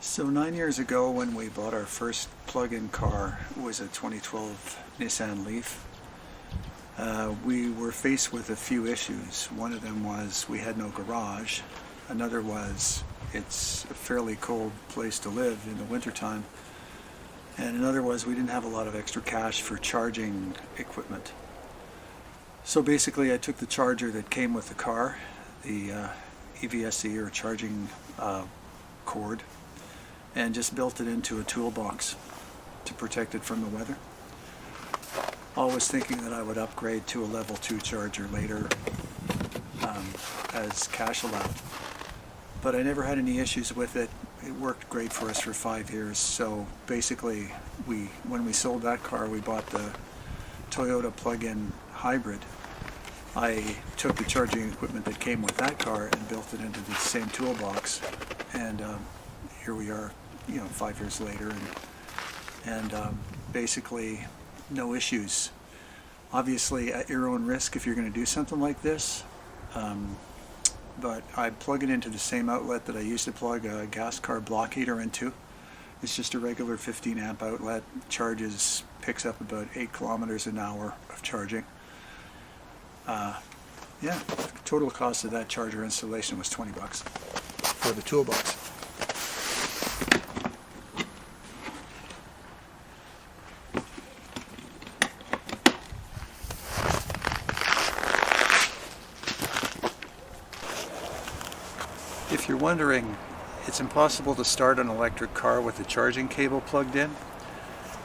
So 9 years ago when we bought our first plug-in car, it was a 2012 Nissan Leaf. We were faced with a few issues. One of them was we had no garage. Another was it's a fairly cold place to live in the wintertime. And another was we didn't have a lot of extra cash for charging equipment. So basically I took the charger that came with the car, the EVSE or charging cord, and just built it into a toolbox to protect it from the weather. Always thinking that I would upgrade to a level 2 charger later as cash allowed. But I never had any issues with it. It worked great for us for 5 years. So basically, when we sold that car, we bought the Toyota plug-in hybrid. I took the charging equipment that came with that car and built it into the same toolbox. And here we are, 5 years later, and basically no issues. Obviously at your own risk if you're going to do something like this, but I plug it into the same outlet that I used to plug a gas car block heater into. It's just a regular 15 amp outlet, picks up about 8 kilometers an hour of charging. Yeah, total cost of that charger installation was $20 for the toolbox. If you're wondering, it's impossible to start an electric car with a charging cable plugged in.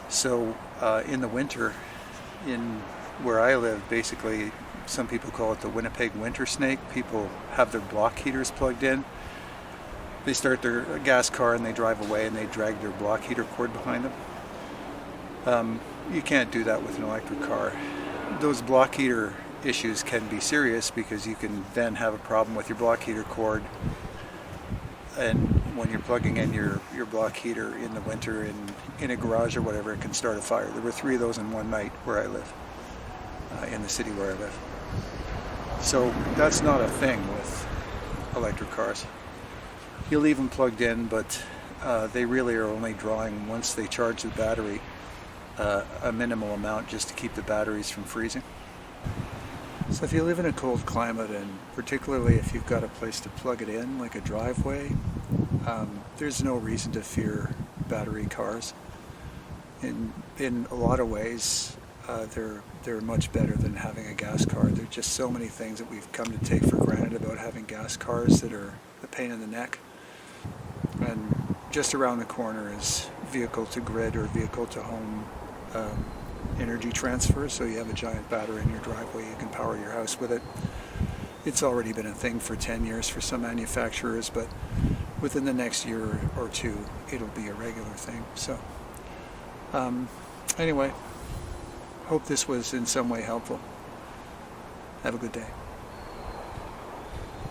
So in the winter, in where I live, basically, some people call it the Winnipeg winter snake. People have their block heaters plugged in. They start their gas car and they drive away and they drag their block heater cord behind them. You can't do that with an electric car. Those block heater issues can be serious because you can then have a problem with your block heater cord. And when you're plugging in your block heater in the winter in a garage or whatever, it can start a fire. There were 3 of those in one night where I live, in the city where I live. So that's not a thing with electric cars. You'll leave them plugged in, but they really are only drawing, once they charge the battery, a minimal amount just to keep the batteries from freezing. So if you live in a cold climate, and particularly if you've got a place to plug it in, like a driveway, there's no reason to fear battery cars. In a lot of ways, they're much better than having a gas car. There are just so many things that we've come to take for granted about having gas cars that are a pain in the neck. And just around the corner is vehicle to grid or vehicle to home energy transfer, so you have a giant battery in your driveway, you can power your house with it. It's already been a thing for 10 years for some manufacturers, but within the next year or two it'll be a regular thing. So anyway, hope this was in some way helpful. Have a good day.